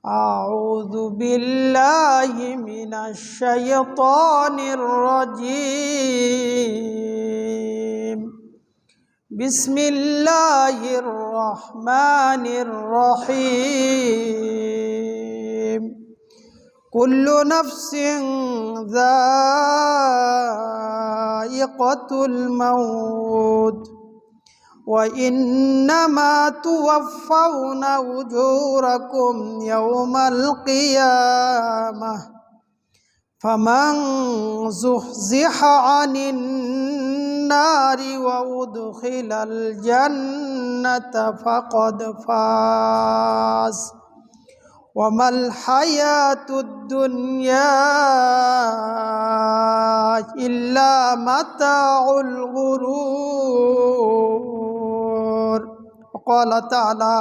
أعوذ بالله من الشيطان الرجيم بسم الله الرحمن الرحيم كل نفس ذائقة الموت وإنما توفون أجوركم يوم القيامة فمن زحزح عن النار وأدخل الجنة فقد فاز وما الحياة الدنيا إلا متاع الغرور. وقال تعالى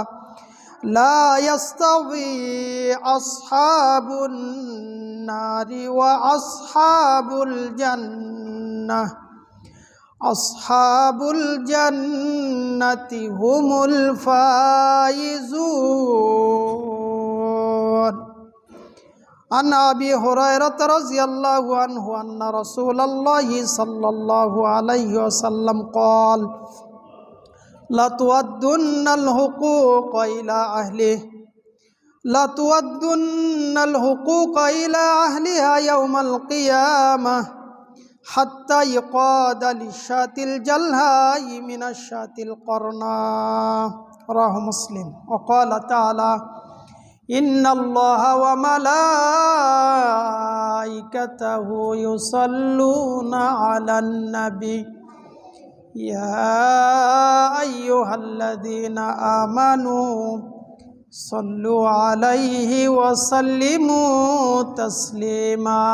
لا يستوي أصحاب النار وأصحاب الجنة أصحاب الجنة هم الفائزون. عن أبي هريرة رضي الله عنه أن رسول الله صلى الله عليه وسلم قال لتؤدن الحقوق إلى أهله لتؤدن الحقوق إلى أهلها يوم القيامة حتى يقاد للشاة الجلهاء من الشاة القرناء. رواه مسلم. وقال تعالى إن الله وملائكته يصلون على النبي يا أيها الذين آمنوا صلوا عليه وسلموا تسليما.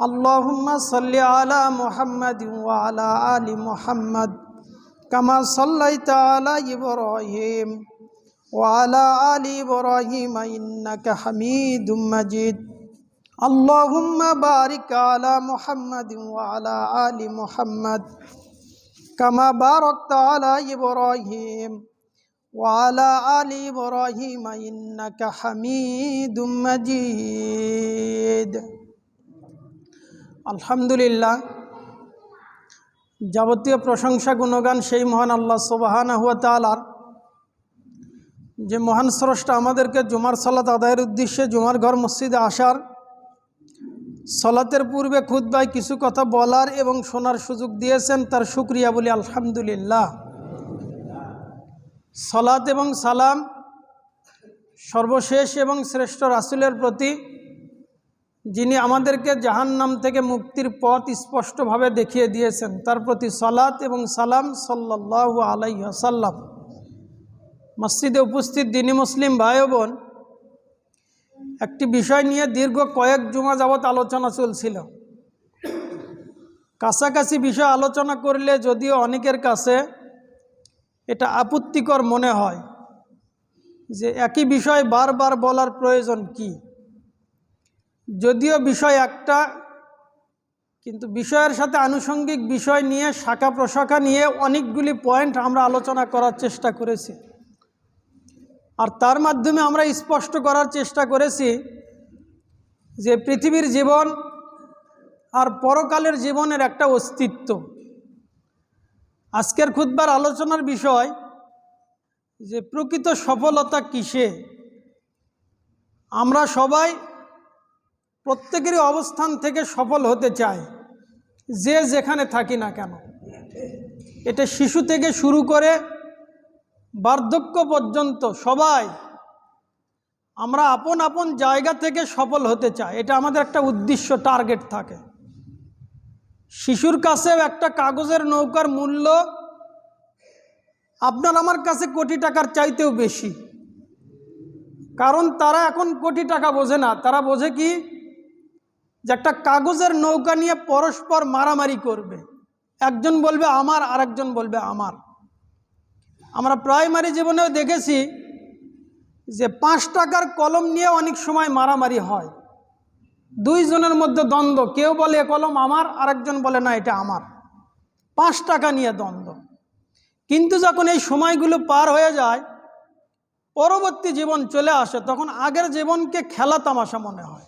اللهم صل على محمد وعلى آل محمد كما صليت على إبراهيم وعلى آل إبراهيم إنك حميد مجيد. اللهم بارك على محمد وعلى آل محمد كما باركت على إبراهيم وعلى آل إبراهيم إنك حميد مجيد. আলহামদুলিল্লাহ, যাবতীয় প্রশংসা গুণগান সেই মহান আল্লাহ সুবহানাহু ওয়া তাআলার, যে মহান স্রষ্টা আমাদেরকে জুমার সালাত আদায়ের উদ্দেশ্যে জুমার ঘর মসজিদে আসার, সালাতের পূর্বে খুতবায় কিছু কথা বলার এবং শোনার সুযোগ দিয়েছেন, তার শুকরিয়া বলি আলহামদুলিল্লাহ। সালাত এবং সালাম সর্বশেষ এবং শ্রেষ্ঠ রাসূলের প্রতি, যিনি আমাদেরকে জাহান্নাম থেকে মুক্তির পথ স্পষ্টভাবে দেখিয়ে দিয়েছেন, তার প্রতি সালাত এবং সালাম সাল্লাল্লাহু আলাইহি ওয়াসাল্লাম। মসজিদে উপস্থিত দ্বীনি মুসলিম ভাই ও বোন, একটি বিষয় নিয়ে দীর্ঘ কয়েক জুমা যাবৎ আলোচনা চলছিল। কাছাকাছি বিষয় আলোচনা করলে যদিও অনেকের কাছে এটা আপত্তিকর মনে হয় যে একই বিষয় বারবার বলার প্রয়োজন কি, যদিও বিষয় একটা, কিন্তু বিষয়ের সাথে আনুষঙ্গিক বিষয় নিয়ে শাখা প্রশাখা নিয়ে অনেকগুলি পয়েন্ট আমরা আলোচনা করার চেষ্টা করেছি। আর তার মাধ্যমে আমরা স্পষ্ট করার চেষ্টা করেছি যে পৃথিবীর জীবন আর পরকালের জীবনের একটা অস্তিত্ব। আজকের খুতবার আলোচনার বিষয় যে প্রকৃত সফলতা কিসে। আমরা সবাই প্রত্যেকেরই অবস্থান থেকে সফল হতে চাই, যে যেখানে থাকি না কেন। এটা শিশু থেকে শুরু করে বার্ধক্য পর্যন্ত সবাই আমরা আপন আপন জায়গা থেকে সফল হতে চাই। এটা আমাদের একটা উদ্দেশ্য, টার্গেট থাকে। শিশুর কাছেও একটা কাগজের নৌকার মূল্য আপনার আমার কাছে কোটি টাকার চাইতেও বেশি। কারণ তারা এখন কোটি টাকা বোঝে না, তারা বোঝে কি যে একটা কাগজের নৌকা নিয়ে পরস্পর মারামারি করবে। একজন বলবে আমার, আরেকজন বলবে আমার। আমরা প্রাইমারি জীবনেও দেখেছি যে 5 টাকার কলম নিয়ে অনেক সময় মারামারি হয়। দুইজনের মধ্যে দ্বন্দ্ব, কেউ বলে এ কলম আমার, আরেকজন বলে না এটা আমার। 5 টাকা নিয়ে দ্বন্দ্ব। কিন্তু যখন এই সময়গুলো পার হয়ে যায়, পরবর্তী জীবন চলে আসে, তখন আগের জীবনকে খেলা তামাশা মনে হয়।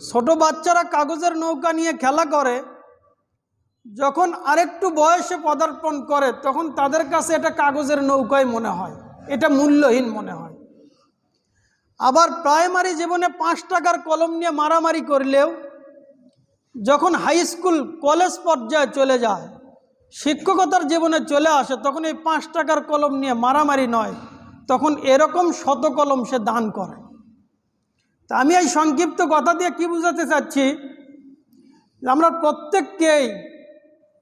ছোট বাচ্চারা কাগজের নৌকা নিয়ে খেলা করে, যখন আরেকটু বয়সে পদার্পণ করে তখন তাদের কাছে এটা কাগজের নৌকাই মনে হয়, এটা মূল্যহীন মনে হয়। আবার প্রাইমারি জীবনে 5 টাকার কলম নিয়ে মারামারি করলেও যখন হাই স্কুল কলেজ পর্যায়ে চলে যায়, শিক্ষকতার জীবনে চলে আসে, তখন এই 5 টাকার কলম নিয়ে মারামারি নয়, তখন এরকম শত কলম সে দান করে। তা আমি এই সংক্ষিপ্ত কথা দিয়ে কি বোঝাতে চাচ্ছি, আমরা প্রত্যেককেই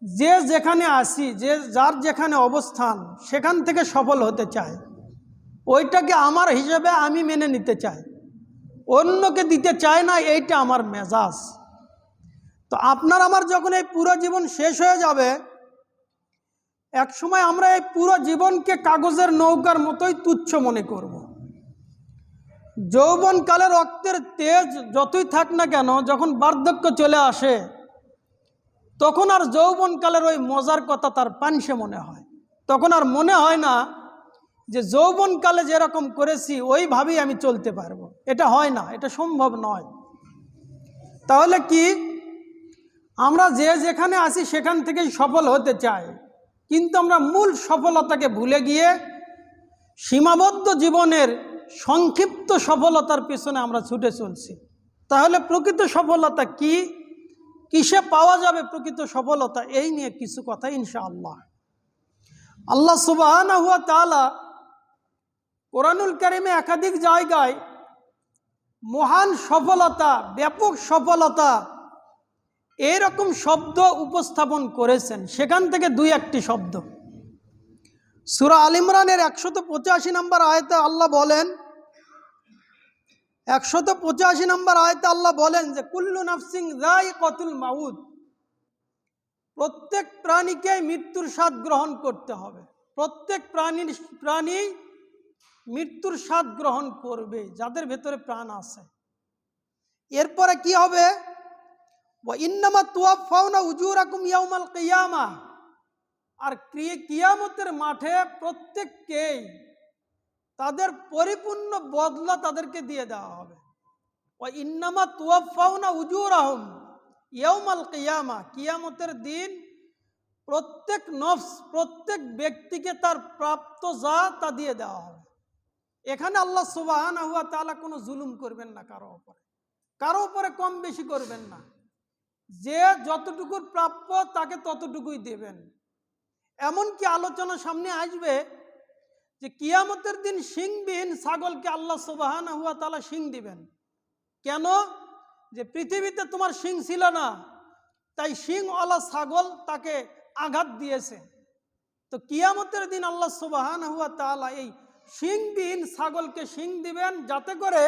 যে যেখানে আসি, যে যার যেখানে অবস্থান, সেখান থেকে সফল হতে চায়। ওইটাকে আমার হিসেবে আমি মেনে নিতে চাই, অন্যকে দিতে চায় না, এইটা আমার মেজাজ। তো আপনার আমার যখন এই পুরো জীবন শেষ হয়ে যাবে, এক সময় আমরা এই পুরো জীবনকে কাগজের নৌকার মতোই তুচ্ছ মনে করব। যৌবনকালে রক্তের তেজ যতই থাক না কেন, যখন বার্ধক্য চলে আসে তখন আর যৌবনকালের ওই মজার কথা তার পানসে মনে হয়। তখন আর মনে হয় না যে যৌবনকালে যেরকম করেছি ওইভাবেই আমি চলতে পারবো। এটা হয় না, এটা সম্ভব নয়। তাহলে কি আমরা যে যেখানে আসি সেখান থেকেই সফল হতে চাই, কিন্তু আমরা মূল সফলতাকে ভুলে গিয়ে সীমাবদ্ধ জীবনের সংক্ষিপ্ত সফলতার পিছনে আমরা ছুটে চলছি। তাহলে প্রকৃত সফলতা কি, কিসে পাওয়া যাবে প্রকৃত সফলতা, এই নিয়ে কিছু কথা ইনশাআল্লাহ। আল্লাহ সুবহানাহু ওয়া তাআলা কোরআনুল কারীমে একাধিক জায়গায় মহান সফলতা, ব্যাপক সফলতা এইরকম শব্দ উপস্থাপন করেছেন। সেখান থেকে 2-1টি শব্দ সূরা আল ইমরানের 185 নম্বর আয়াতে আল্লাহ বলেন, 185 নম্বর আয়াতে আল্লাহ বলেন যে কুল্লু নাফসিন যায়িকাতুল মাউত, প্রত্যেক প্রাণীকে মৃত্যুর স্বাদ গ্রহণ করতে হবে। প্রত্যেক প্রাণী মৃত্যুর স্বাদ গ্রহণ করবে, যাদের ভেতরে প্রাণ আছে। এরপরে কি হবে, ওয়া ইন্নামা তুওয়াফাউনা উজুরাকুম ইয়াউমাল কিয়ামাহ, আর কিয়ামতের মাঠে প্রত্যেককেই তাদের পরিপূর্ণ বদলা তাদেরকে দিয়ে দেওয়া হবে। ওয়া ইন্নামা তুওয়াফাউনা উজুরাহুম ইয়াউমাল কিয়ামাহ, কিয়ামতের দিন প্রত্যেক নফস, প্রত্যেক ব্যক্তিকে তার প্রাপ্ত যা তা দিয়ে দেওয়া হবে। এখানে আল্লাহ সুবহানাহু ওয়া তাআলা কোনো জুলুম করবেন না কারো উপরে কম বেশি করবেন না। যে যতটুকু প্রাপ্য তাকে ততটুকুই দেবেন। এমনকি আলোচনা সামনে আসবে যে কিয়ামতের দিন শিংবিহীন ছাগলকে আল্লাহ সুবহানাহু ওয়া তাআলা শিং দিবেন। কেন? যে পৃথিবীতে তোমার শিং ছিল না, তাই শিংওয়ালা ছাগল তাকে আঘাত দিয়েছে। তো কিয়ামতের দিন আল্লাহ সুবহানাহু ওয়া তাআলা এই শিংবিহীন ছাগলকে শিং দিবেন, যাতে করে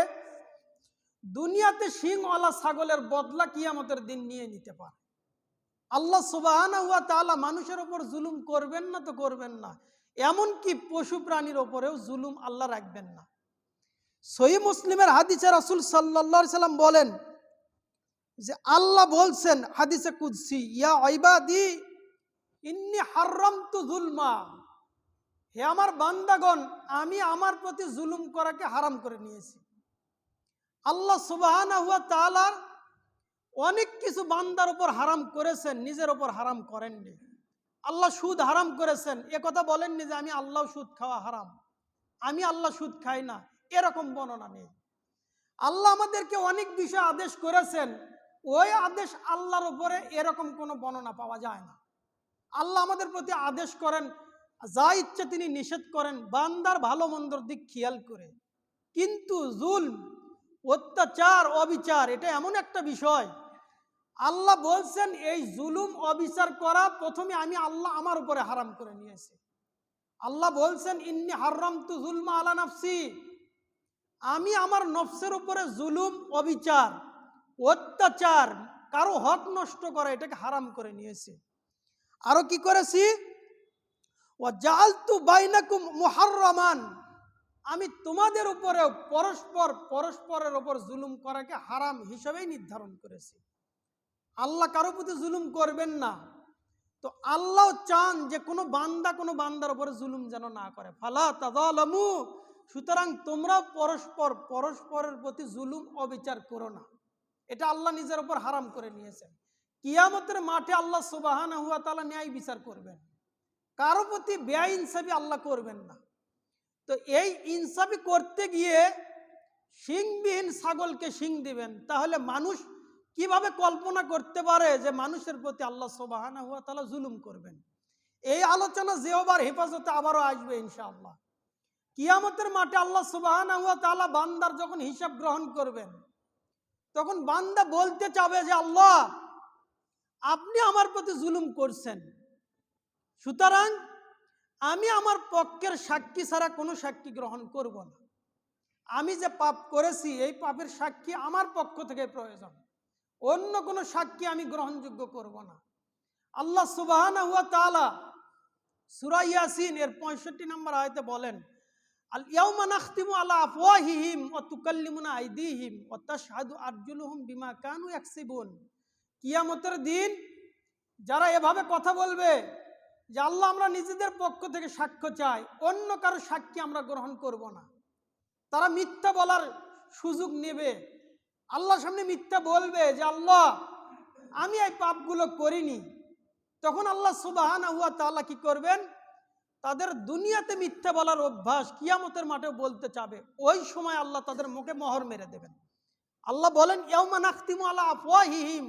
দুনিয়াতে শিংওয়ালা ছাগলের বদলা কিয়ামতের দিন নিয়ে নিতে পারে। আল্লাহ সুবহানাহু ওয়া তাআলা মানুষের ওপর জুলুম করবেন না তো করবেন না, এমনকি পশু প্রাণীর ওপরেও জুলুম আল্লাহ রাখবেন না। সহিহ মুসলিমের হাদিসে রাসূল সাল্লাল্লাহু আলাইহি সাল্লাম বলেন যে আল্লাহ বলছেন হাদিসে কুদসি, ইয়া ইবাদি ইন্নী হারামতু যুলমা, হে আমার বান্দাগণ, আমি আমার প্রতি জুলুম করাকে হারাম করে নিয়েছি। আল্লাহ সুবহানাহু ওয়া তাআলা অনেক কিছু বান্দার উপর হারাম করেছেন, নিজের উপর হারাম করেননি। আল্লাহ সুদ হারাম করেছেন, এ কথা বলেননি যে আমি আল্লাহ সুদ খাওয়া হারাম, আমি আল্লাহ সুদ খাই না, এরকম বর্ণনা নেই। আল্লাহ আমাদেরকে অনেক বিষয় আদেশ করেছেন, ওই আদেশ আল্লাহর উপরে এরকম কোনো বর্ণনা পাওয়া যায় না। আল্লাহ আমাদের প্রতি আদেশ করেন, যা ইচ্ছে তিনি নিষেধ করেন বান্দার ভালো মন্দর দিক খেয়াল করে। কিন্তু জুলম, অত্যাচার, অবিচার এটা এমন একটা বিষয়, আল্লাহ বলছেন এই জুলুম অবিচার করা প্রথমে আমি আল্লাহ আমার উপরে হারাম করে নিয়েছি। আল্লাহ বলছেন ইন্নী হারামতু যুলমা আলা নাফসি, আমি আমার নফসের উপরে জুলুম, অবিচার, অত্যাচার, কারো হক নষ্ট করা এটাকে হারাম করে নিয়েছি। আরো কি করেছি, ওয়া জাআলতু বাইনাকুম মুহাররামান, আমি তোমাদের উপরেও পরস্পরের উপর জুলুম করাকে হারাম হিসেবেই নির্ধারণ করেছি। আল্লাহ কারো প্রতি জুলুম করবেন না, তো আল্লাহ চান যে কোনো বান্দা কোনো বান্দার উপরে জুলুম যেন না করে। ফালা তাযালামু, সুতরাং তোমরাও পরস্পরের প্রতি জুলুম অবিচার করো না। এটা আল্লাহ নিজের উপর হারাম করে নিয়েছেন। কিয়ামতের মাঠে আল্লাহ সুবহানাহু ওয়া তাআলা ন্যায় বিচার করবেন, কারো প্রতি বেইনসাফি আল্লাহ করবেন না। তো এই ইনসাফি করতে গিয়ে শিংবিহীন ছাগলকে শিং দিবেন, তাহলে মানুষ কিভাবে কল্পনা করতে পারে যে মানুষের প্রতি আল্লাহ সুবহানাহু ওয়া তাআলা জুলুম করবেন? এই আলোচনা যেওবার হেফাজতে আবারও আসবে ইনশাআল্লাহ। কিয়ামতের মাঠে আল্লাহ সুবহানাহু ওয়া তাআলা বান্দার যখন হিসাব গ্রহণ করবেন, তখন বান্দা বলতে চাবে যে আল্লাহ, আপনি আমার প্রতি জুলুম করছেন, সুতরাং আমি আমার পক্ষের সাক্ষী ছাড়া কোনো সাক্ষী গ্রহণ করব না। আমি যে পাপ করেছি এই পাপের সাক্ষী আমার পক্ষ থেকে প্রয়োজন, অন্য কোনো সাক্ষী আমি গ্রহণযোগ্য করব না। আল্লাহ সুবহানাহু ওয়া তাআলা সূরা ইয়াসিন এর 65 নম্বর আয়াতে বলেন, আল ইয়াউমা নাখতিমু আলা আফওয়াহিহিম ওয়া তুকাল্লিমুনা আইদিহিম ওয়া তাশহাদু আরজুলুহুম বিমা কানু ইয়াকসিবুন। কিয়ামতের দিন যারা এভাবে কথা বলবে যে আল্লাহ, আমরা নিজেদের পক্ষ থেকে সাক্ষ্য চাই, অন্য কারো সাক্ষী আমরা গ্রহণ করব না, তারা মিথ্যা বলার সুযোগ নেবে, আল্লাহর সামনে মিথ্যা বলবে যে আল্লাহ, আমি এই পাপগুলো করিনি। তখন আল্লাহ সুবহানাহু ওয়া তাআলা কি করবেন? তাদের দুনিয়াতে মিথ্যা বলার অভ্যাস কিয়ামতের মাঠে বলতে চাবে, ওই সময় আল্লাহ তাদের মুখে মোহর মেরে দেবেন। আল্লাহ বলেন, ইয়াউমা নাখতিমু আলা আফওয়াহিহিম,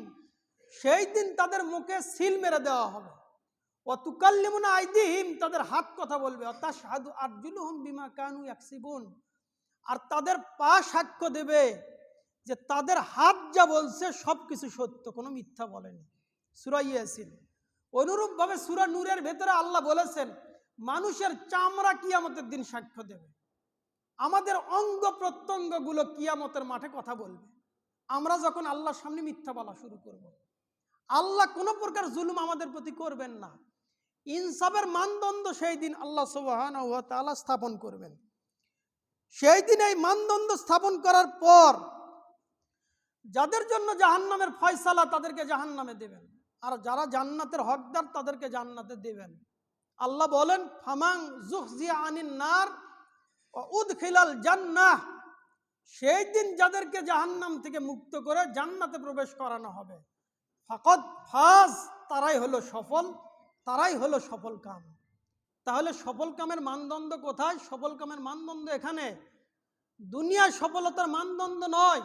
সেই দিন তাদের মুখে সিল মেরে দেওয়া হবে। ওয়া তুকাল্লিমুনা আইদিহিম, তাদের হাত কথা বলবে। ওয়া তাশহাদু আরজুলুহুম বিমা কানু ইয়াকসিবুন, আর তাদের পা সাক্ষ্য দেবে যে তাদের হাত যা বলছে সবকিছু সত্য, কোনো মিথ্যা বলেনি। সূরা ইয়াসিন। অনুরূপভাবে সূরা নূরের ভেতরে আল্লাহ বলেছেন, মানুষের চামড়া কিয়ামতের দিন সাক্ষ্য দেবে, আমাদের অঙ্গ প্রত্যঙ্গগুলো কিয়ামতের মাঠে কথা বলবে, আমরা যখন আল্লাহর সামনে মিথ্যা বলা শুরু করব। আল্লাহ কোনো প্রকার জুলুম আমাদের প্রতি করবেন না। ইনসাফের মানদণ্ড সেই দিন আল্লাহ সুবহানাহু ওয়া তাআলা স্থাপন করবেন। সেই দিন এই মানদণ্ড স্থাপন করার পর যাদের জন্য জাহান্নামের ফয়সালা, তাদেরকে জাহান্নামে দেবেন, আর যারা জান্নাতের হকদার তাদেরকে জান্নাতে দেবেন। আল্লাহ বলেন, ফামান যুখজিয়া আনিন নার ওয়া উদখিলাল জান্নাহ, সেই দিন যাদেরকে জাহান্নাম থেকে মুক্ত করে জান্নাতে প্রবেশ করানো হবে, ফাকাদ ফাজ, তারাই হলো সফল, তারাই হলো সফল কাম। তাহলে সফল কামের মানদণ্ড কোথায়? সফল কামের মানদণ্ড এখানে, দুনিয়ার সফলতার মানদণ্ড নয়।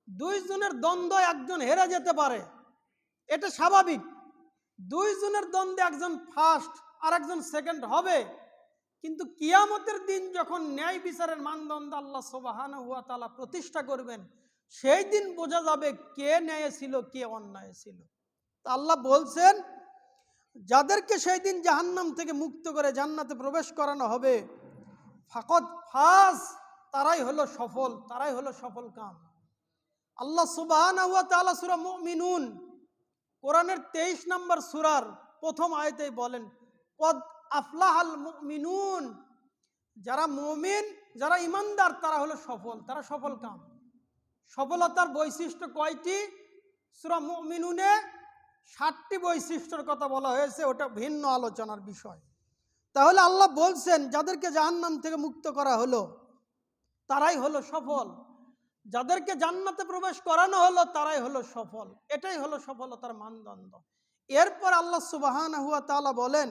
দুইজনের দ্বন্দ্ব একজন হেরে যেতে পারে, এটা স্বাভাবিক। দুইজনের দ্বন্দ্বে একজন ফার্স্ট আর একজন সেকেন্ড হবে, কিন্তু কিয়ামতের দিন যখন ন্যায় বিচারের মানদণ্ড আল্লাহ সুবহানাহু ওয়া তাআলা প্রতিষ্ঠা করবেন, সেই দিন বোঝা যাবে কে ন্যায় ছিল, কে অন্যায় ছিল। তা আল্লাহ বলছেন, যাদেরকে সেই দিন জাহান্নাম থেকে মুক্ত করে জান্নাতে প্রবেশ করানো হবে, ফাকাদ ফাজ, তারাই হলো সফল, তারাই হলো সফল কাম। আল্লাহ সুবহানাহু ওয়া তাআলা সূরা মুমিনুন কোরআনের 23 নম্বর সূরার প্রথম আয়াতেই বলেন, কদ আফলাহাল মুমিনুন, যারা মুমিন, যারা ইমানদার, তারা হলো সফল, তারা সফল কাম। সফলতার বৈশিষ্ট্য কয়টি? সূরা মুমিনুনে 7টি বৈশিষ্ট্যের কথা বলা হয়েছে, ওটা ভিন্ন আলোচনার বিষয়। তাহলে আল্লাহ বলছেন, যাদেরকে জাহান্নাম থেকে মুক্ত করা হলো তারাই হলো সফল, যাদেরকে জান্নাতে প্রবেশ করানো হলো তারাই হলো সফল, এটাই হলো সফলতার মানদণ্ড। এরপর আল্লাহ সুবহানাহু ওয়া তাআলা বলেন,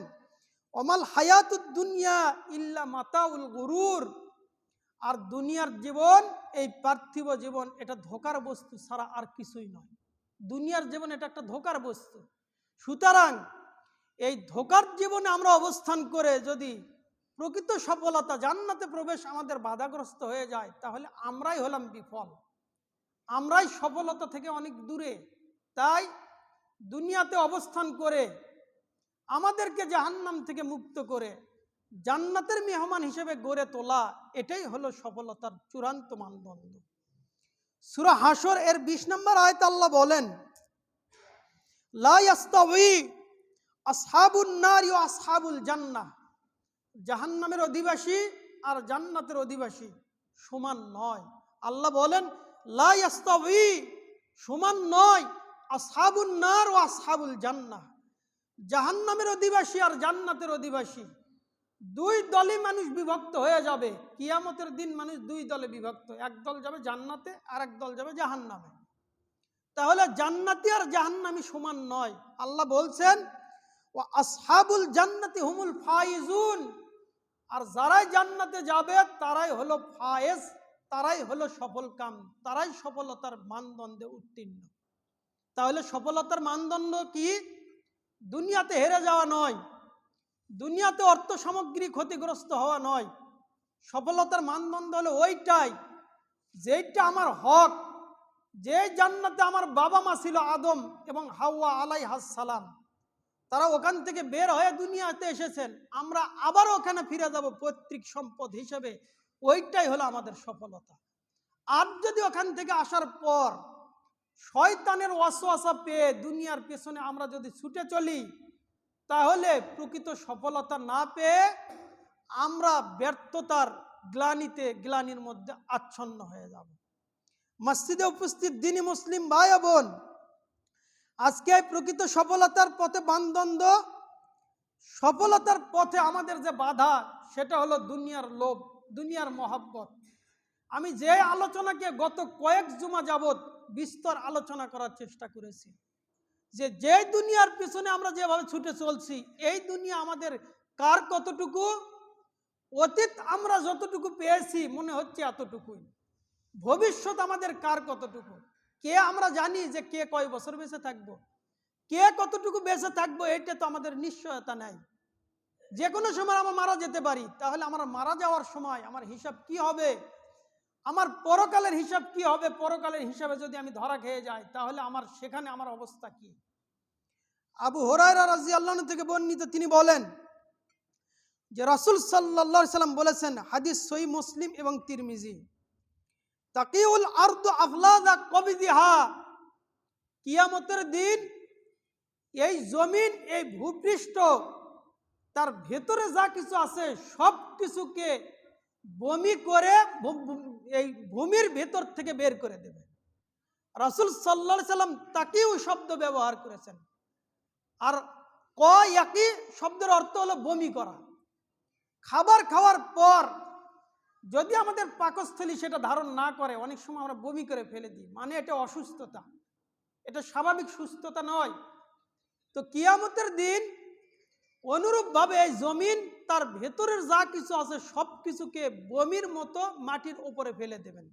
ওমাল হায়াতুদ দুনিয়া ইল্লা মাতাউল গুরুর, আর দুনিয়ার জীবন, এই পার্থিব জীবন, এটা ধোঁকার বস্তু ছাড়া আর কিছুই নয়। দুনিয়ার জীবন এটা একটা ধোঁকার বস্তু। সুতরাং এই ধোঁকার জীবনে আমরা অবস্থান করে যদি প্রকৃত সফলতা, জান্নাতে প্রবেশ আমাদের বাধাগ্রস্ত হয়ে যায়, তাহলে আমরাই হলাম বিফল, আমরাই সফলতা থেকে অনেক দূরে। তাই দুনিয়াতে অবস্থান করে আমাদেরকে জাহান্নাম থেকে মুক্ত করে জান্নাতের মেহমান হিসেবে গড়ে তোলা, এটাই হলো সফলতার চূড়ান্ত মানদণ্ড। সূরা হাসর এর 20 নম্বর আয়াতে আল্লাহ বলেন, লা ইয়াস্তাউই আসহাবুন নারি ওয়া আসহাবুল জান্নাহ, জাহান্নামের অধিবাসী আর জান্নাতের অধিবাসী সমান নয়। আল্লাহ বলেন, লা ইয়াস্তাউই, সমান নয়, আসহাবুন নার ওয়া আসহাবুল জান্নাহ, জাহান্নামের অধিবাসী আর জান্নাতের অধিবাসী দুই দলে মানুষ বিভক্ত হয়ে যাবে। কিয়ামতের দিন মানুষ দুই দলে বিভক্ত, এক দল যাবে জান্নাতে আর এক দল যাবে জাহান্নামে। তাহলে জান্নাতি আর জাহান্নামী সমান নয়। আল্লাহ বলছেন ওয়া আসহাবুল জান্নাতি হুমুল ফাইজুন, আর যারাই জান্নাতে যাবে তারাই হলো ফায়েজ, তারাই হলো সফলকাম, তারাই সফলতার মানদণ্ডে উত্তীর্ণ। তাহলে সফলতার মানদণ্ড কি? দুনিয়াতে হেরে যাওয়া নয়, দুনিয়াতে অর্থ সামগ্রী ক্ষতিগ্রস্ত হওয়া নয়। সফলতার মানদণ্ড হলো ওইটাই যেটা আমার হক। যে জান্নাতে আমার বাবা মা ছিল আদম এবং হাওয়া আলাইহিস সালাম, তারা ওখান থেকে বের হয়ে দুনিয়াতে এসেছেন, আমরা আবার ওখানে ফিরে যাব পৈতৃক সম্পদ হিসেবে, ওইটাই হলো আমাদের সফলতা। আর যদি ওখান থেকে আসার পর শয়তানের ওয়াসওয়াসা পেয়ে দুনিয়ার পেছনে আমরা যদি ছুটে চলি, তাহলে প্রকৃত সফলতা না পেয়ে আমরা ব্যর্থতার গ্লানির মধ্যে আচ্ছন্ন হয়ে যাব। মসজিদে উপস্থিত দ্বীনি মুসলিম ভাই বোন, আজকে প্রকৃত সফলতার পথে মানদণ্ড, সফলতার পথে আমাদের যে বাধা, সেটা হলো দুনিয়ার লোভ, দুনিয়ার মহব্বত। আমি যে আলোচনাকে গত কয়েক জুমা যাবত বিস্তর আলোচনা করার চেষ্টা করেছি, যে দুনিয়ার পিছনে আমরা যেভাবে ছুটে চলছি, এই দুনিয়া আমাদের কার কতটুকু, অতীত আমরা যতটুকু পেয়েছি মনে হচ্ছে এতটুকুই, ভবিষ্যৎ আমাদের কার কতটুকু, কে আমরা জানি যে কে কয় বছর বেঁচে থাকবো, কে কতটুকু বেঁচে থাকবো, এটা তো আমাদের নিশ্চয়তা নাই। যে কোনো সময় আমরা মারা যেতে পারি, তাহলে আমার মারা যাওয়ার সময় আমার হিসাব কি হবে, আমার পরকালের হিসাব কি হবে, পরকালের হিসাবে যদি আমি ধরা খেয়ে যাই, তাহলে আমার সেখানে আমার অবস্থা কি। আবু হুরায়রা রাদিয়াল্লাহু আনহু থেকে বর্ণিত, তিনি বলেন যে রাসূল সাল্লাল্লাহু আলাইহি সাল্লাম বলেছেন, হাদিস সহিহ মুসলিম এবং তিরমিজি, তাকিউল আরদু আফলাদা কবিদিহা, কিয়ামতের দিন এই জমিন, এই ভূপৃষ্ঠ, তার ভেতরে যা কিছু আছে সব কিছুকে বমি করে এই ভূমির ভেতর থেকে বের করে দেবে। রাসূল সাল্লাল্লাহু আলাইহি সাল্লাম তাকিউ শব্দ ব্যবহার করেছেন। আর কয়াকি শব্দের অর্থ হলো বমি করা। খাবার খাওয়ার পর যদি আমাদের পাকস্থলী সেটা ধারণ না করে, অনেক সময় আমরা বমি করে ফেলে দিই, মানে এটা অসুস্থতা, এটা স্বাভাবিক সুস্থতা নয়। তো কিয়ামতের দিন অনুরূপভাবে এই জমিন তার ভেতরের যা কিছু আছে সব কিছুকে বমির মতো মাটির উপরে ফেলে দেবেন।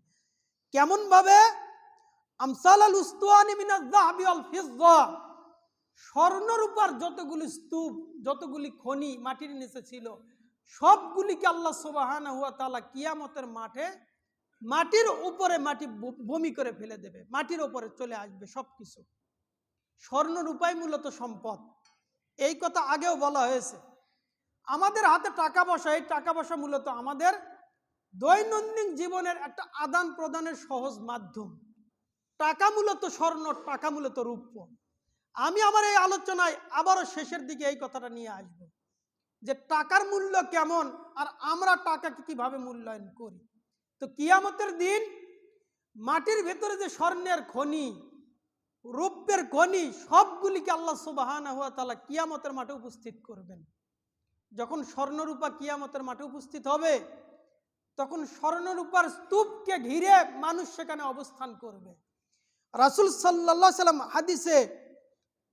কেমন ভাবে? আমসালাল উস্তুয়ানি মিনাজ যাহাবি ওয়াল ফিজ্জা, স্বর্ণরূপার যতগুলি স্তূপ, যতগুলি খনি মাটির নিচে ছিল, সবগুলিকে আল্লাহ সুবহানাহু ওয়া তাআলা কিয়ামতের মাঠে মাটির উপরে মাটি বমি করে ফেলে দেবে, মাটির উপরে চলে আসবে সবকিছু। স্বর্ণরূপাই মূলত সম্পদ, এই কথা আগেও বলা হয়েছে। আমাদের হাতে টাকা পয়সা, এই টাকা পয়সা মূলত আমাদের দৈনন্দিন জীবনের একটা আদান প্রদানের সহজ মাধ্যম। টাকা মূলত স্বর্ণ, টাকা মূলত রূপ্য। আমি আমার এই আলোচনায় আবারও শেষের দিকে এই কথাটা নিয়ে আসব যে টাকার মূল্য কেমন আর আমরা টাকাকে কিভাবে মূল্যায়ন করি। তো কিয়ামতের দিন মাটির ভেতরে যে স্বর্ণের খনি, রূপের খনি, সবগুলিকে আল্লাহ সুবহানাহু ওয়া তাআলা কিয়ামতের মাঠে উপস্থিত করবেন। যখন স্বর্ণরূপা কিয়ামতের মাঠে উপস্থিত হবে, তখন স্বর্ণরূপার স্তূপকে ঘিরে মানুষ সেখানে অবস্থান করবে। রাসূল সাল্লাল্লাহু আলাইহি সাল্লাম হাদিসে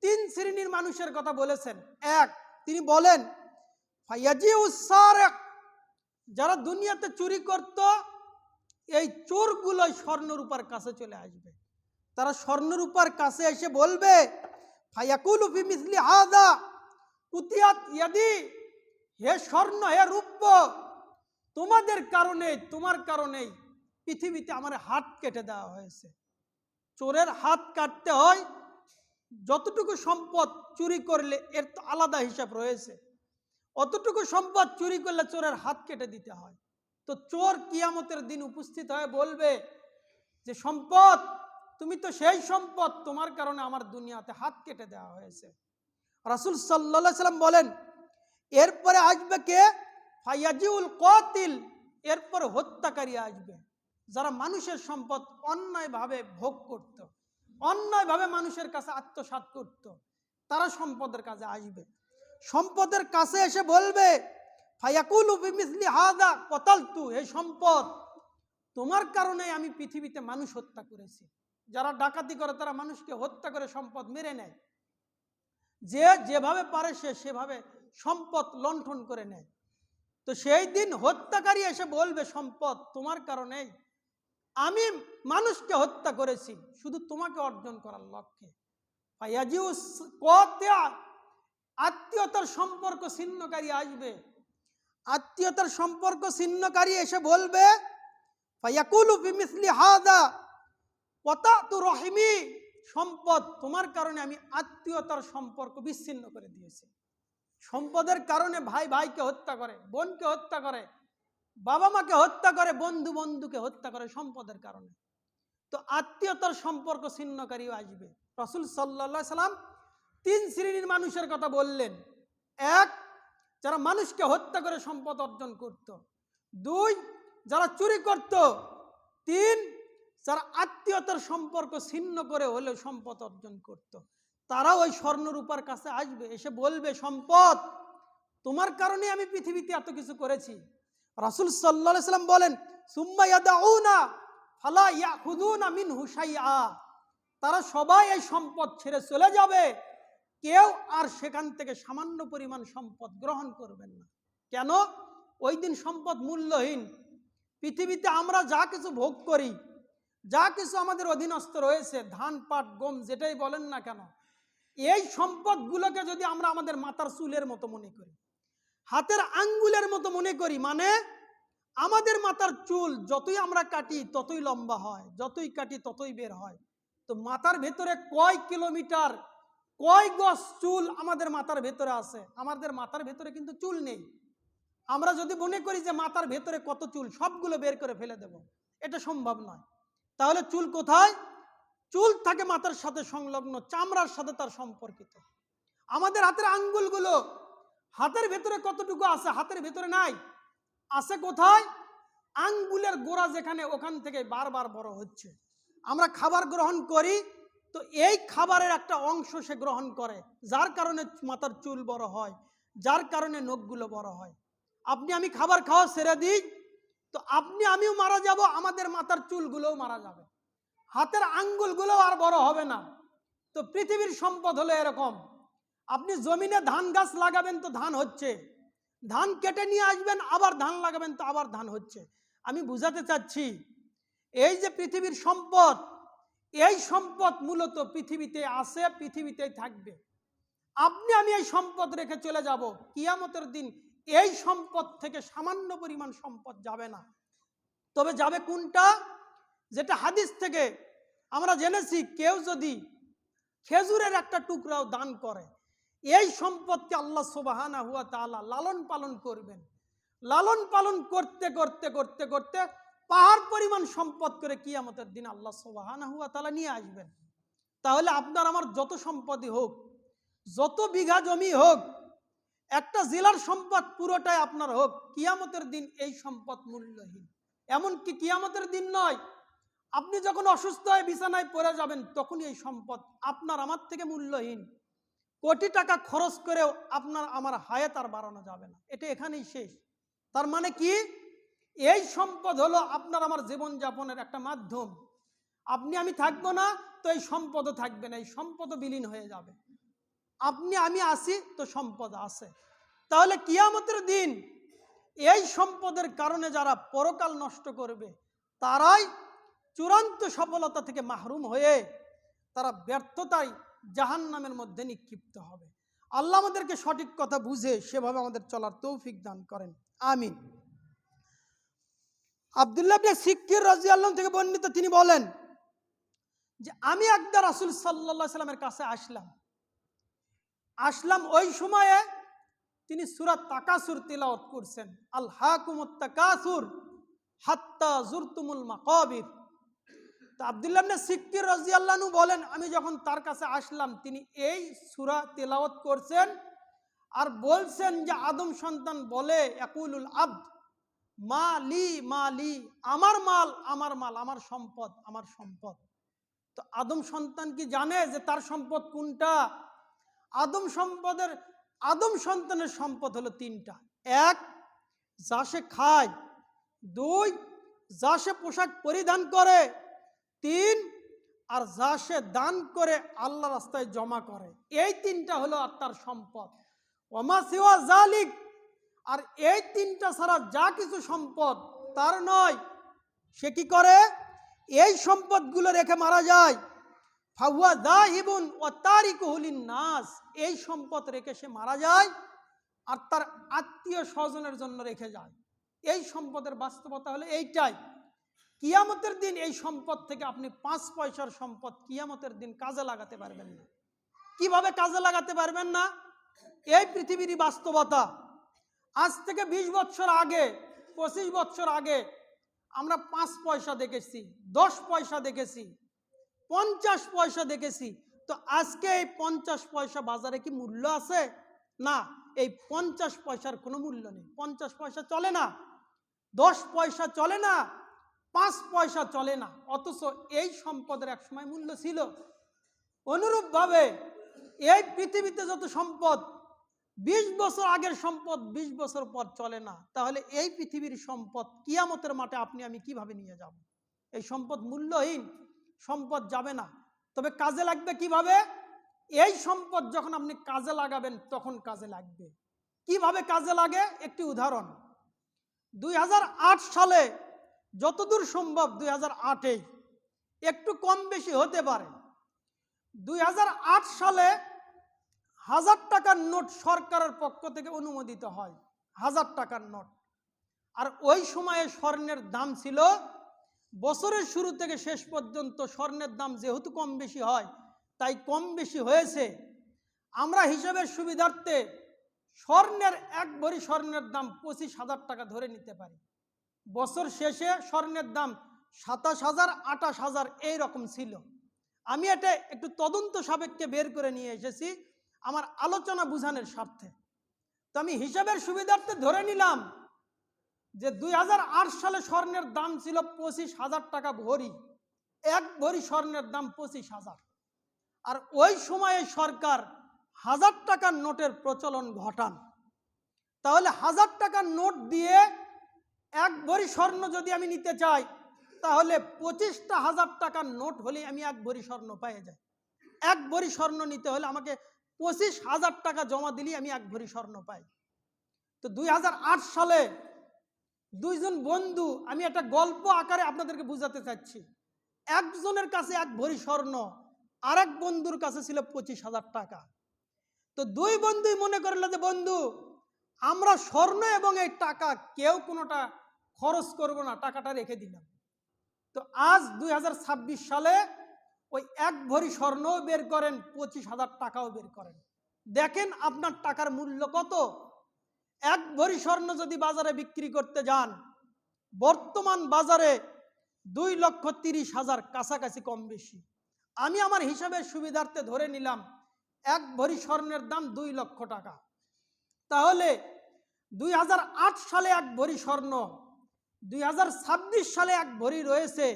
3 শ্রেণীর মানুষের কথা বলেছেন। এক, তিনি বলেন ফায়াজিউস সারিক, যারা দুনিয়াতে চুরি করত, এই চোরগুলো স্বর্ণরূপার কাছে চলে আসবে। তারা স্বর্ণরূপার কাছে এসে বলবে, ফায়াকুলু ফি মিসলি হাযা কুতিয়াত ইয়াদি, হে স্বর্ণ, হে রূপ্য, তোমাদের কারণে, তোমার কারণেই পৃথিবীতে আমার হাত কেটে দেওয়া হয়েছে। চোরের হাত কাটতে হয়, যতটুকু সম্পদ চুরি করলে এর তো আলাদা হিসাব রয়েছে, অতটুকু সম্পদ চুরি করলে চোরের হাত কেটে দিতে হয়। তো চোর কিয়ামতের দিন উপস্থিত হয়ে বলবে যে সম্পদ, তুমি তো সেই সম্পদ, তোমার কারণে আমার দুনিয়াতে হাত কেটে দেওয়া হয়েছে। রাসূল সাল্লাল্লাহু আলাইহি সাল্লাম বলেন, এরপরে আসবে কে? ফায়াজিউল কাতিল, এরপর হত্যাকারী আসবে, যারা মানুষের সম্পদ অন্যায়ভাবে ভোগ করত, অন্যায়ভাবে মানুষের কাছে আত্মসাৎ করত, তারা সম্পদের কাছে আসবে। সম্পদের কাছে এসে বলবে, ফায়াকুলু বিমিসলি হাযা কতালতু, এই সম্পদ তোমার কারণে আমি পৃথিবীতে মানুষ হত্যা করেছি। যারা ডাকাতি করে তারা মানুষকে হত্যা করে সম্পদ মেরে নেয়, যে যেভাবে পারে সে সেভাবে সম্পদ লণ্ঠন করে নেয়। তো সেই দিন হত্যাকারী এসে বলবে সম্পদ তোমার কারণেই আমি মানুষকে হত্যা করেছি, শুধু তোমাকে অর্জন করার লক্ষ্যে। আত্মীয়তার সম্পর্ক ছিন্নকারী আসবে, আত্মীয়তার সম্পর্ক ছিন্নকারী এসে বলবে ফায়াকুলু বিমিসলি হাযা ওয়াতাতু রহিমি, সম্পদ তোমার কারণে আমি আত্মীয়তার সম্পর্ক বিচ্ছিন্ন করে দিয়েছি। সম্পদের কারণে ভাই ভাইকে হত্যা করে, বোনকে হত্যা করে, বাবা মাকে হত্যা করে, বন্ধু বন্ধুকে হত্যা করে সম্পদের কারণে। তো আত্মীয়তার সম্পর্ক ছিন্নকারীও আসবে। রাসূল সাল্লাল্লাহু আলাইহি সাল্লাম 3 শ্রেণীর মানুষের কথা বললেন। 1, যারা মানুষকে হত্যা করে সম্পদ অর্জন করত। 2, যারা চুরি করত। 3, যারা আত্মীয়তার সম্পর্ক ছিন্ন করে হলেও সম্পদ অর্জন করত। তারা ওই স্বর্ণরূপার কাছে আসবে, এসে বলবে সম্পদ তোমার কারণে আমি পৃথিবীতে এত কিছু করেছি। রাসূল সাল্লাল্লাহু আলাইহি সাল্লাম বলেন সুম্মা ইয়াদাউনা ফালা ইয়াখুযুনা মিনহু শাইআ, তারা সবাই এই সম্পদ ছেড়ে চলে যাবে, কেউ আর সেখান থেকে সামান্য পরিমাণ সম্পদ গ্রহণ করবেন না। কেন? ওই দিন সম্পদ মূল্যহীন। পৃথিবীতে আমরা যা কিছু ভোগ করি, যা কিছু আমাদের অধীনস্থ রয়েছে, ধান পাট গম যেটাই বলেন না কেন, এই সম্পদগুলোকে যদি আমরা আমাদের মাথার চুলের মতো মনে করি, হাতের আঙ্গুলের মতো মনে করি, মানে আমাদের মাথার চুল যতই আমরা কাটি ততই লম্বা হয়, যতই কাটি ততই বের হয়। তো মাথার ভেতরে কয় কিলোমিটার কয় গজ চুল আমাদের মাথার ভেতরে আছে? আমাদের মাথার ভেতরে কিন্তু চুল নেই। আমরা যদি মনে করি যে মাথার ভেতরে কত চুল সবগুলো বের করে ফেলে দেব, এটা সম্ভব নয়। তাহলে চুল কোথায়? চুল থাকে মাথার সাথে সংলগ্ন, চামড়ার সাথে তার সম্পর্কিত। আমাদের হাতের আঙ্গুলগুলো হাতের ভেতরে কতটুকু আছে? হাতের ভেতরে নাই, আছে কোথায়? আঙ্গুলের গোড়া যেখানে, ওখান থেকে বারবার বড় হচ্ছে। আমরা খাবার গ্রহণ করি, তো এই খাবারের একটা অংশ সে গ্রহণ করে, যার কারণে মাথার চুল বড় হয়, যার কারণে নখগুলো বড় হয়। আপনি আমি খাবার খাওয়া ছেড়ে দিই, তো আপনি আমিও মারা যাব, আমাদের মাথার চুলগুলোও মারা যাবে, হাতের আঙ্গুলগুলো আর বড় হবে না। তো পৃথিবীর সম্পদ হলো এরকম। আপনি জমিনে ধান গাছ লাগাবেন তো ধান হচ্ছে, ধান কেটে নিয়ে আসবেন আবার ধান লাগাবেন তো আবার ধান হচ্ছে। আমি বুঝাতে চাচ্ছি এই যে পৃথিবীর সম্পদ, এই সম্পদ মূলত পৃথিবীতে আছে, পৃথিবীতেই থাকবে। আপনি আমি এই সম্পদ রেখে চলে যাব, কিয়ামতের দিন এই সম্পদ থেকে সামান্য পরিমাণ সম্পদ যাবে না। তবে যাবে কোনটা? যেটা হাদিস থেকে আমরা জেনেছি, কেউ যদি খেজুরের একটা টুকরাও দান করে, এই সম্পদকে আল্লাহ সুবহানাহু ওয়া তাআলা লালন পালন করবেন। লালন পালন করতে করতে করতে করতে পাহাড় পরিমাণ সম্পদ করে কিয়ামতের দিন আল্লাহ সুবহানাহু ওয়া তাআলা নিয়ে আসবেন। তাহলে আপনার আমার যত সম্পদই হোক, যত বিঘা জমি হোক, একটা জেলার সম্পদ পুরোটাই আপনার হোক, কিয়ামতের দিন এই সম্পদ মূল্যহীন। এমনকি কিয়ামতের দিন নয়, আপনি যখন অসুস্থ হয়ে বিছানায় পড়ে যাবেন তখনই এই সম্পদ আপনার আমার থেকে মূল্যহীন। কোটি টাকা খরচ করেও আপনার আমার হায়াত আর বাড়ানো যাবে না, এটা এখানেই শেষ। তার মানে কি? এই সম্পদ হলো আপনার আমার জীবনযাপনের একটা মাধ্যম। আপনি আমি থাকবো না তো এই সম্পদও থাকবে না, এই সম্পদও বিলীন হয়ে যাবে। আপনি আমি আসি তো সম্পদ আছে। তাহলে কিয়ামতের দিন এই সম্পদের কারণে যারা পরকাল নষ্ট করবে, তারাই চূড়ান্ত সফলতা থেকে মাহরুম হয়ে তারা ব্যর্থতায় জাহান্নামের মধ্যে নিক্ষিপ্ত হবে। আল্লাহ আমাদেরকে সঠিক কথা বুঝে সেভাবে আমাদের চলার তৌফিক দান করেন, আমিন। আব্দুল্লাহ ইবনে সিক্কির রাদিয়াল্লাহু থেকে বর্ণিত, তিনি বলেন যে আমি একবার রাসূল সাল্লাল্লাহু আলাইহি সাল্লামের কাছে আসলাম। ওই সময়ে তিনি সূরা তাকাসুর তিলাওয়াত করছেন, আল হাকুমুত তাকাসুর হাত্তা জুরতুমুল মাকাবির। তো আব্দুল্লাহ ইবনে সিক্কির রাদিয়াল্লাহু আনহু বলেন, আমি যখন তার কাছে আসলাম, তিনি এই সূরা তিলাওয়াত করছেন আর বলছেন যে আদম সন্তান বলে ইয়াকুলুল আবদ মালি মালি, আমার মাল আমার মাল, আমার সম্পদ আমার সম্পদ। তো আদম সন্তান কি জানে যে তার সম্পদ কোনটা? আদম সন্তানের সম্পদ হলো 3টা। 1, যা সে খায়, 2 যা সে পোশাক পরিধান করে, 3 আর যা সে দান করে আল্লাহ রাস্তায় জমা করে। এই 3টা হলো আত্মার সম্পদ। ওমা সিওয়া জালিক, আর এই 3টা ছাড়া যা কিছু সম্পদ তার নয়, সে কি করে? এই সম্পদগুলো রেখে মারা যায়। ফাহুয়া যাহিবুন ওয়া তারিকুহু লিন-নাস, এই সম্পদ রেখে সে মারা যায় আর তার আত্মীয় স্বজনের জন্য রেখে যায়। এই সম্পদের বাস্তবতা হলো এইটাই। কিয়ামতের দিন এই সম্পদ থেকে আপনি 5 পয়সার সম্পদ কিয়ামতের দিন কাজে লাগাতে পারবেন না। কিভাবে কাজে লাগাতে পারবেন না? এই পৃথিবীরই বাস্তবতা। আজ থেকে 20 বছর আগে, 25 বছর আগে আমরা 5 পয়সা দেখেছি, 10 পয়সা দেখেছি, 50 পয়সা দেখেছি। তো আজকে এই 50 পয়সা বাজারে কি মূল্য আছে? না, এই 50 পয়সার কোনো মূল্য নেই। 50 পয়সা চলে না, 10 পয়সা চলে না, 5 পয়সা চলে না, অথচ এই সম্পদের এক সময় মূল্য ছিল। অনুরূপভাবে এই পৃথিবীতে যত সম্পদ, 20 বছর আগের সম্পদ 20 বছর পর চলে না, তাহলে এই পৃথিবীর সম্পদ কিয়ামতের মাঠে আপনি আমি কিভাবে নিয়ে যাব? এই সম্পদ মূল্যহীন, সম্পদ যাবে না। তবে কাজে লাগবে কিভাবে? এই সম্পদ যখন আপনি কাজে লাগাবেন তখন কাজে লাগবে। কিভাবে কাজে লাগে? একটি উদাহরণ। 2008 সালে, যতদূর সম্ভব 2008-এ, একটু কম বেশি হতে পারে, 2008 সালে 1000 টাকার নোট সরকারের পক্ষ থেকে অনুমোদিত হয়, 1000 টাকার নোট। আর ওই সময়ে স্বর্ণের দাম ছিল, বছরের শুরু থেকে শেষ পর্যন্ত স্বর্ণের দাম যেহেতু কম বেশি হয়, তাই কম বেশি হয়েছে। আমরা হিসাবের সুবিধার্থে স্বর্ণের 1 ভরি স্বর্ণের দাম 25,000 টাকা ধরে নিতে পারি। বছর শেষে স্বর্ণের দাম 27,000, 28,000 এইরকম ছিল। আমি এটা একটু তদন্ত সাপেক্ষে বের করে নিয়ে এসেছি আমার আলোচনা বুঝানোর স্বার্থে। তো আমি হিসাবের সুবিধার্থে ধরে নিলাম যে 2008 সালে স্বর্ণের দাম ছিল 25,000 টাকা ভরি, 1 ভরি স্বর্ণের দাম 25,000। আর ওই সময়ে সরকার 1000 টাকার নোটের প্রচলন ঘটান। তাহলে 1000 টাকার নোট দিয়ে 1 ভরি স্বর্ণ যদি আমি নিতে চাই, তাহলে 25,000 টাকার নোট হলে আমি 1 ভরি স্বর্ণ পেয়ে যাই। 1 ভরি স্বর্ণ নিতে হলে আমাকে 25,000 টাকা জমা দিলেই আমি 1 ভরি স্বর্ণ পাই। তো 2008 সালে 2 জন বন্ধু, আমি একটা গল্প আকারে আপনাদেরকে বুঝাতে চাচ্ছি, একজনের কাছে 1 ভরি স্বর্ণ, আরেক বন্ধুর কাছে ছিল 25,000 টাকা। তো 2 বন্ধুই মনে করলো যে বন্ধু, আমরা স্বর্ণ এবং এই টাকা কেউ কোনোটা খরচ করব না, টাকাটা রেখে দিলাম। তো আজ 2026 সালে ওই 1 ভরি স্বর্ণও বের করেন, 25,000 টাকাও বের করেন। দেখেন আপনার টাকার মূল্য কত। 1 ভরি স্বর্ণ যদি বাজারে বিক্রি করতে যান, বর্তমান বাজারে 2,30,000 কাছাকাছি কম বেশি। আমি আমার হিসাবের সুবিধার্থে ধরে নিলাম 1 ভরি স্বর্ণের দাম 2 লক্ষ টাকা। তাহলে 2008 সালে 1 ভরি স্বর্ণ, 2026 সালে 1 ভরি রয়েছে।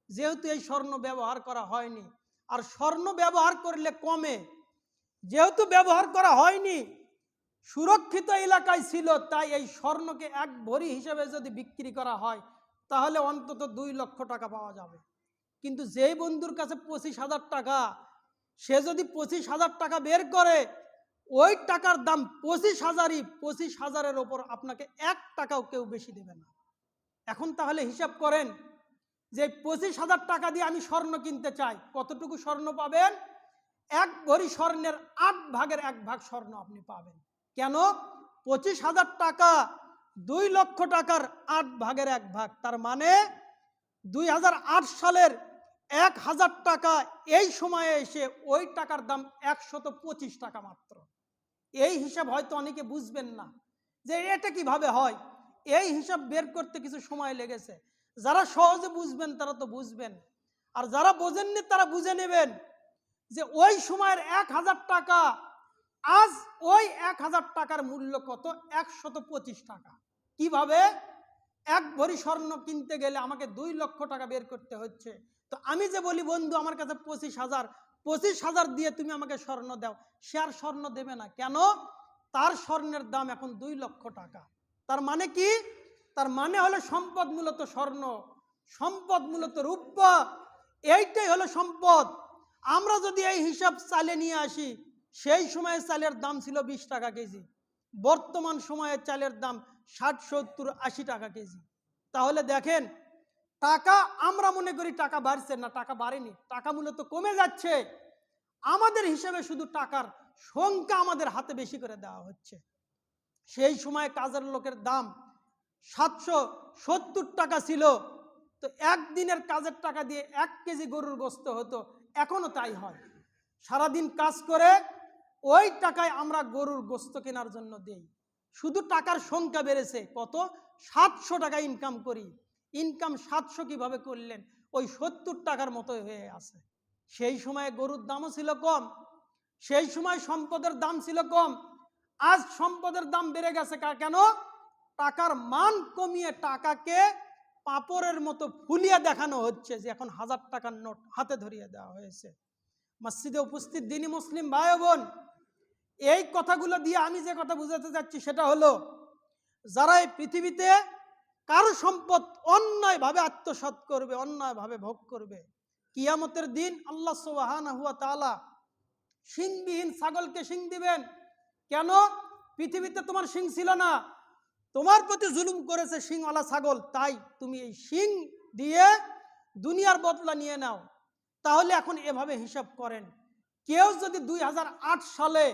যেহেতু এই স্বর্ণ ব্যবহার করা হয়নি, আর স্বর্ণ ব্যবহার করলে কমে, যেহেতু ব্যবহার করা হয়নি, সুরক্ষিত এলাকায় ছিল, তাই এই স্বর্ণকে 1 ভরি হিসেবে যদি বিক্রি করা হয় তাহলে অন্তত 2 লক্ষ টাকা পাওয়া যাবে। কিন্তু যেই বন্ধুর কাছে 25,000 টাকা, সে যদি 25,000 টাকা বের করে, ওই টাকার দাম 25,000-ই, 25,000-এর ওপর আপনাকে 1 টাকাও কেউ বেশি দেবে না। এখন তাহলে হিসাব করেন যে 25,000 টাকা দিয়ে আমি স্বর্ণ কিনতে চাই, কতটুকু স্বর্ণ পাবেন? 1 ভরি স্বর্ণের 8 ভাগের 1 ভাগ স্বর্ণ আপনি পাবেন। কেন? 25,000 টাকা 2 লক্ষ টাকার 8 ভাগের 1 ভাগ, তার মানে 2008 সালের 1,000 টাকা এই সময়ে এসে ওই টাকার দাম 125 টাকা মাত্র। এই হিসাব হয়তো অনেকে বুঝবেন না যে এটা কিভাবে হয়। এই হিসাব বের করতে কিছু সময় লেগেছে। যারা সহজে বুঝবেন তারা তো বুঝবেন, আর যারা বোঝেননি তারা বুঝে নেবেন যে ওই সময়ের 1,000 টাকা, আজ ওই 1,000 টাকার মূল্য কত? 125 টাকা। কিভাবে? 1 ভরি স্বর্ণ কিনতে গেলে আমাকে 2 লক্ষ টাকা বের করতে হচ্ছে। তো আমি যে বলি বন্ধু আমার কাছে 25,000 দিয়ে তুমি আমাকে স্বর্ণ দাও, সে আর স্বর্ণ দেবে না। কেন? তার স্বর্ণের দাম এখন 2 লক্ষ টাকা। তার মানে কি? তার মানে হলো সম্পদ মূলত স্বর্ণ, সম্পদ মূলত রূপ্য, এইটাই হলো সম্পদ। আমরা যদি এই হিসাব চালে নিয়ে আসি, সেই সময়ে চালের দাম ছিল 20 টাকা কেজি, বর্তমান সময়ে চালের দাম 60, 70, 80 টাকা কেজি। তাহলে দেখেন, টাকা আমরা মনে করি টাকা বাড়ছে, না, টাকা বাড়েনি, টাকা মূলত কমে যাচ্ছে। আমাদের হিসাবে শুধু টাকার সংখ্যা আমাদের হাতে বেশি করে দেওয়া হচ্ছে। সেই সময় কাজের লোকের দাম 770 টাকা ছিল, তো একদিনের কাজের টাকা দিয়ে 1 কেজি গরুর গোস্ত হতো। এখনো তাই হয়। সারাদিন কাজ করে ওই টাকায় আমরা গরুর গোস্ত কেনার জন্য দেই। শুধু টাকার সংখ্যা বেড়েছে, কত? 700 টাকা ইনকাম করি। ইনকাম 700 কিভাবে করলেন? ওই 70 টাকার মতোই হয়ে আছে। সেই সময় গরুর দামও ছিল কম, সেই সময় সম্পদের দাম ছিল কম। আজ সম্পদের দাম বেড়ে গেছে। কেন? টাকার মান কমিয়ে টাকাকে পাপড়ের মতো ফুলিয়ে দেখানো হচ্ছে, যে এখন 1000 টাকার নোট হাতে ধরিয়ে দেওয়া হয়েছে। মসজিদে উপস্থিত দ্বীনি মুসলিম ভাই বোন, এই কথাগুলো দিয়ে আমি যে কথা বুঝাতে যাচ্ছি সেটা হলো, যারা এই পৃথিবীতে কারো সম্পদ অন্যায়ভাবে আত্মসাৎ করবে, অন্যায়ভাবে ভোগ করবে, কিয়ামতের দিন আল্লাহ সুবহানাহু ওয়া তাআলা শিংবিহীন ছাগলকে শিং দিবেন। কেন? পৃথিবীতে তোমার শিং ছিল না, তোমার প্রতি জুলুম করেছে শিংওয়ালা ছাগল, তাই তুমি এই শিং দিয়ে দুনিয়ার বদলা নিয়ে নাও। তাহলে এখন এভাবে হিসাব করেন, কেউ যদি 2008 সালে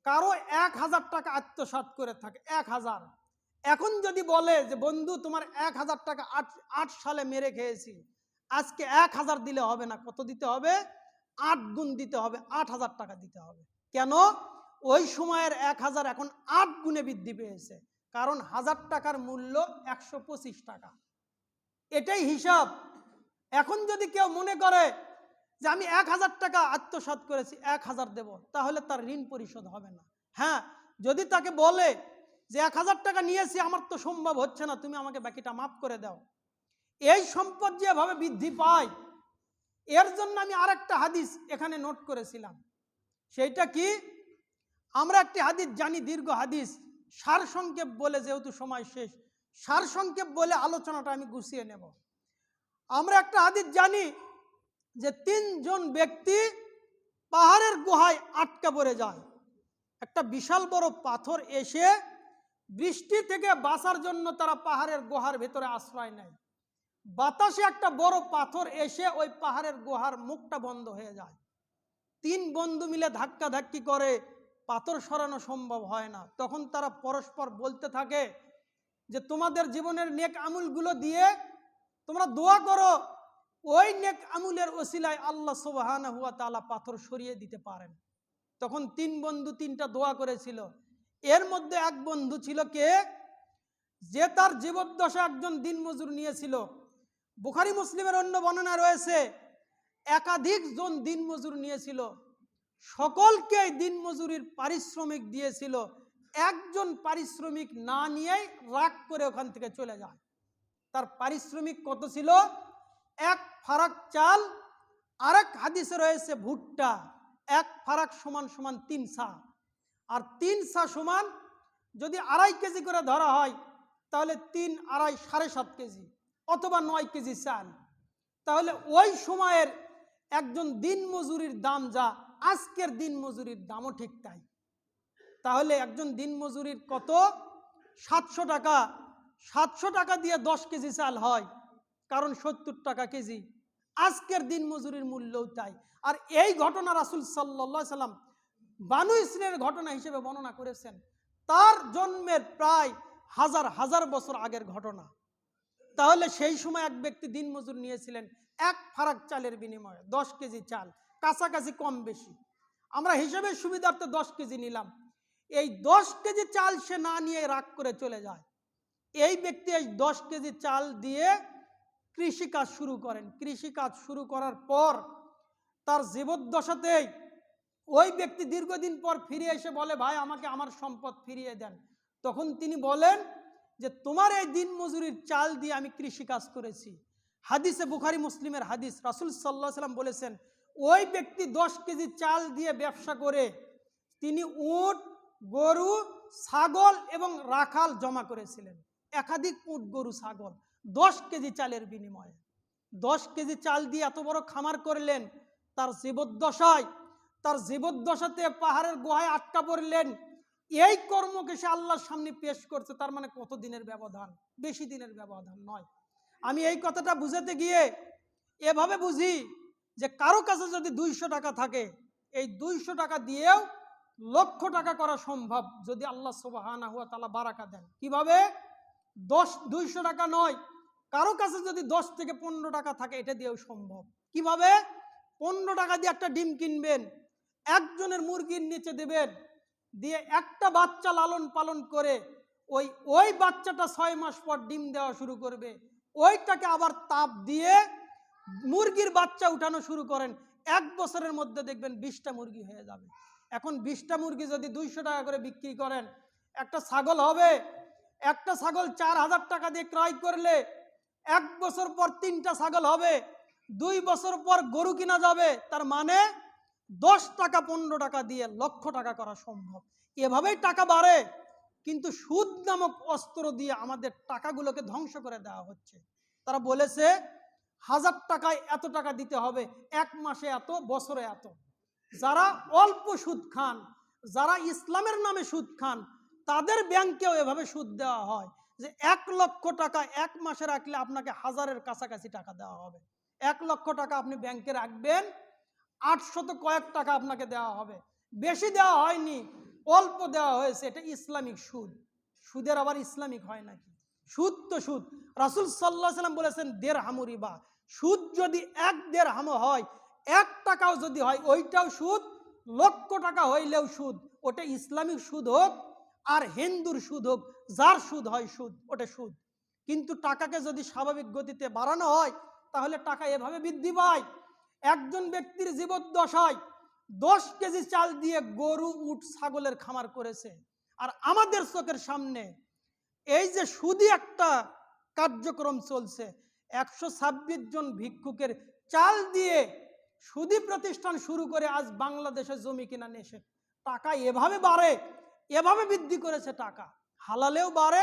কারো 1000 টাকা আত্মসাৎ করে থাকে, 1000, এখন যদি বলে যে বন্ধু তোমার 1000 টাকা 8 সালে মেরে খেয়েছি, আজকে 1000 দিলে হবে না, কত দিতে হবে? 8 গুণ দিতে হবে, 8000 টাকা দিতে হবে। কেন? ওই সময়ের 1000 এখন 8 গুণে বৃদ্ধি পেয়েছে, কারণ 1000 টাকার মূল্য 125 টাকা। এটাই হিসাব। এখন যদি কেউ মনে করে যে আমি 1000 টাকা আত্মসাৎ করেছি, 1000 দেব, তাহলে তার ঋণ পরিশোধ হবে না। হ্যাঁ, যদি তাকে বলে যে 1000 টাকা নিয়েছি, আমার তো সম্ভব হচ্ছে না, তুমি আমাকে বাকিটা মাফ করে দাও, এই সম্পদ যেভাবে বৃদ্ধি পায়, এর জন্য আমি আরেকটা হাদিস এখানে নোট করেছিলাম। সেইটা কি? আমরা একটি হাদিস জানি, দীর্ঘ হাদিস, সারসংক্ষেপ বলে, যেহেতু সময় শেষ, সারসংক্ষেপ বলে আলোচনাটা আমি গুছিয়ে নেব। আমরা একটা হাদিস জানি যে 3 জন ব্যক্তি পাহাড়ের গুহায় আটকা পড়ে যায়। একটা বিশাল বড় পাথর এসে বৃষ্টি থেকে বাঁচার জন্য তারা পাহাড়ের গুহার ভেতরে আশ্রয় নেয়। বাতাসে একটা বড় পাথর এসে ওই পাহাড়ের গুহার মুখটা বন্ধ হয়ে যায়। 3 বন্ধু মিলে ধাক্কাধাক্কি করে, পাথর সরানো সম্ভব হয় না। তখন তারা পরস্পর বলতে থাকে যে তোমাদের জীবনের নেক আমলগুলো দিয়ে তোমরা দোয়া করো, ওই নেক আমলের ওসিলায় আল্লাহ সুবহানাহু ওয়া তাআলা পাথর সরিয়ে দিতে পারেন। তখন 3 বন্ধু 3টা দোয়া করেছিল। এর মধ্যে এক বন্ধু ছিল কে? যে তার জীবদ্দশা একজন দিনমজুর নিয়েছিল। বুখারী মুসলিমের অন্য বর্ণনা রয়েছে, একাধিক জন দিনমজুর নিয়েছিল, সকলকে দিনমজুরির পারিশ্রমিক দিয়েছিল। একজন পারিশ্রমিক না নিয়েই রাগ করে ওখান থেকে চলে যায়। তার পারিশ্রমিক কত ছিল? 1 ফারাক চাল। আরেক হাদিসে রয়েছে ভুট্টা, 1 ফারাক সমান সমান 3 সা, আর 3 সা সমান যদি 2.5 কেজি করে ধরা হয়, তাহলে 3, 2.5, 7.5 কেজি, অথবা 9 কেজি চাল। তাহলে ওই সময়ের একজন দিনমজুরির দাম যা, আজকের দিনমজুরির দামও ঠিক তাই। তাহলে একজন দিনমজুরির কত? 700 টাকা। 700 টাকা দিয়ে 10 কেজি চাল হয়, কারণ 70 টাকা কেজি। আজকের দিনমজুরির মূল্যও তাই। আর এই ঘটনা রাসূল সাল্লাল্লাহু আলাইহি সাল্লাম বানু ইসরাইলের ঘটনা হিসেবে বর্ণনা করেছেন। তার জন্মের প্রায় হাজার হাজার বছর আগের ঘটনা। তাহলে সেই সময় এক ব্যক্তি দিনমজুর নিয়েছিলেন 1 ফারাক চালের বিনিময়ে 10 কেজি চাল, কাছাকাছি কম বেশি। আমরা হিসেবের সুবিধার্থে 10 কেজি নিলাম। এই 10 কেজি চাল সে না নিয়ে রাগ করে চলে যায়। এই ব্যক্তি এই 10 কেজি চাল দিয়ে কৃষিকাজ শুরু করেন। কৃষিকাজ শুরু করার পর তার জীবদ্দশাতেই ওই ব্যক্তি দীর্ঘদিন পর ফিরে এসে বলে, ভাই আমাকে আমার সম্পদ ফিরিয়ে দেন। তখন তিনি বলেন যে তোমার এই দিনমজুরির চাল দিয়ে আমি কৃষিকাজ করেছি। হাদিসে বুখারী মুসলিমের হাদিস, রাসূল সাল্লাল্লাহু আলাইহি সাল্লাম বলেছেন ওই ব্যক্তি 10 কেজি চাল দিয়ে ব্যবসা করে তিনি উট, গরু, ছাগল এবং রাখাল জমা করেছিলেন। একাধিক উট, গরু, ছাগল 10 কেজি চালের বিনিময়ে। 10 কেজি চাল দিয়ে এত বড় খামার করলেন। তার জীবদ্দশাতে পাহাড়ের গুহায় আটকা পড়লেন। এই কর্মকে সে আল্লাহর সামনে পেশ করছে। তার মানে কত দিনের ব্যবধান? বেশি দিনের ব্যবধান নয়। আমি এই কথাটা বুঝাতে গিয়ে এভাবে বুঝি যে কারো কাছে যদি 200 টাকা থাকে, এই 200 টাকা দিয়েও লক্ষ টাকা করা সম্ভব যদি আল্লাহ সুবহানাহু ওয়া তাআলা বারাকা দেন। কিভাবে? 200 টাকা নয়, কারো কাছে যদি 10 থেকে 15 টাকা থাকে, এটা দিয়েও সম্ভব। কিভাবে? 15 টাকা দিয়ে একটা ডিম কিনবেন, একজনের মুরগির নিচে দেবেন, দিয়ে একটা বাচ্চা লালন পালন করে ওই বাচ্চাটা 6 মাস পর ডিম দেওয়া শুরু করবে। ওইটাকে আবার তাপ দিয়ে মুরগির বাচ্চা উঠানো শুরু করেন, 1 বছরের মধ্যে দেখবেন 20টা মুরগি হয়ে যাবে। এখন 20টা মুরগি যদি 200 টাকা করে বিক্রি করেন, একটা ছাগল হবে। একটা ছাগল 4000 টাকা দিয়ে ক্রয় করলে 1 বছর পর 3টা ছাগল হবে, 2 বছর পর গরু কিনা যাবে। তার মানে 10 টাকা 15 টাকা দিয়ে লক্ষ টাকা করা সম্ভব। এভাবেই টাকা বাড়ে। কিন্তু সুদ নামক অস্ত্র দিয়ে আমাদের টাকাগুলোকে ধ্বংস করে দেওয়া হচ্ছে। তারা বলেছে 1000 টাকায় এত টাকা দিতে হবে, 1 মাসে এত, বছরে এত। যারা অল্প সুদ খান, যারা ইসলামের নামে সুদ খান, তাদের ব্যাংকেও এভাবে সুদ দেওয়া হয় যে 1 লক্ষ টাকা 1 মাসে রাখলে আপনাকে 1000-এর কাছাকাছি টাকা দেওয়া হবে। 1 লক্ষ টাকা আপনি ব্যাংকে রাখবেন, 800 কয়েক টাকা আপনাকে দেওয়া হবে। বেশি দেওয়া হয়নি, অল্প দেওয়া হয়েছে। এটা ইসলামিক সুদ। সুদের আবার ইসলামিক হয় নাকি? সুদ তো সুদ। রাসূল সাল্লাল্লাহু আলাইহি ওয়াসাল্লাম বলেছেন দিরহামু রিবা। সুদ যদি 1 দিরহাম হয়, 1 টাকাও যদি হয়, ওইটাও সুদ। লক্ষ টাকা হইলেও সুদ। ওটা ইসলামিক সুদ হোক আর হিন্দুর সুদ হোক, যার সুদ হয় সুদ, ওটা সুদ। কিন্তু টাকাকে যদি স্বাভাবিক গতিতে বাড়ানো হয়, তাহলে টাকা এভাবে বৃদ্ধি পায়। একজন ব্যক্তির জীবদ্দশায় 10 কেজি চাল দিয়ে গরু, উট, ছাগলের খামার করেছে। আর আমাদের চোখের সামনে এই যে সুদি একটা কার্যক্রম চলছে, 126 জন ভিক্ষুকের চাল দিয়ে সুদি প্রতিষ্ঠান শুরু করে আজ বাংলাদেশে জমি কিনা নিষেধ। টাকা এভাবে বাড়ে, এভাবে বৃদ্ধি করেছে টাকা। হালালেও বাড়ে,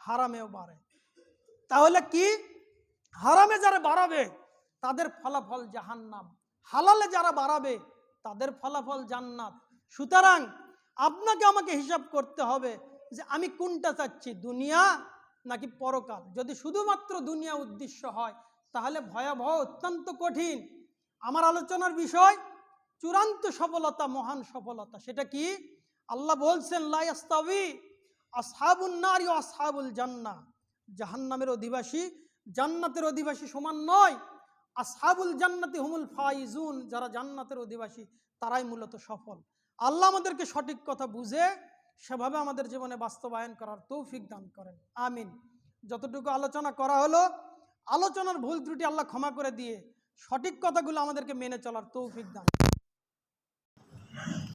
হারামেও বাড়ে। তাহলে কি? হারামে যারা বাড়াবে তাদের ফলাফল জাহান্নাম, হালালে যারা বাড়াবে তাদের ফলাফল জান্নাত। সুতরাং আপনাকে আমাকে হিসাব করতে হবে যে আমি কোনটা চাচ্ছি, দুনিয়া নাকি পরকাল। যদি শুধুমাত্র দুনিয়া উদ্দেশ্য হয় তাহলে ভয়াবহ, অত্যন্ত কঠিন। আমার আলোচনার বিষয় চূড়ান্ত সফলতা, মহান সফলতা। সেটা কি? আল্লাহ বলছেন লা ইয়াস্তাবি আসহাবুন নারি ওয়া আসহাবুল জান্নাহ। জাহান্নামের অধিবাসী জান্নাতের অধিবাসী সমান নয়। আসহাবুল জান্নাতি হুমুল ফাইজুন। যারা জান্নাতের অধিবাসী তারাই মূলত সফল। আল্লাহ আমাদেরকে সঠিক কথা বুঝে সেভাবে আমাদের জীবনে বাস্তবায়ন করার তৌফিক দান করেন, আমিন। যতটুকু আলোচনা করা হলো, আলোচনার ভুল ত্রুটি আল্লাহ ক্ষমা করে দিয়ে সঠিক কথাগুলো আমাদেরকে মেনে চলার তৌফিক দান।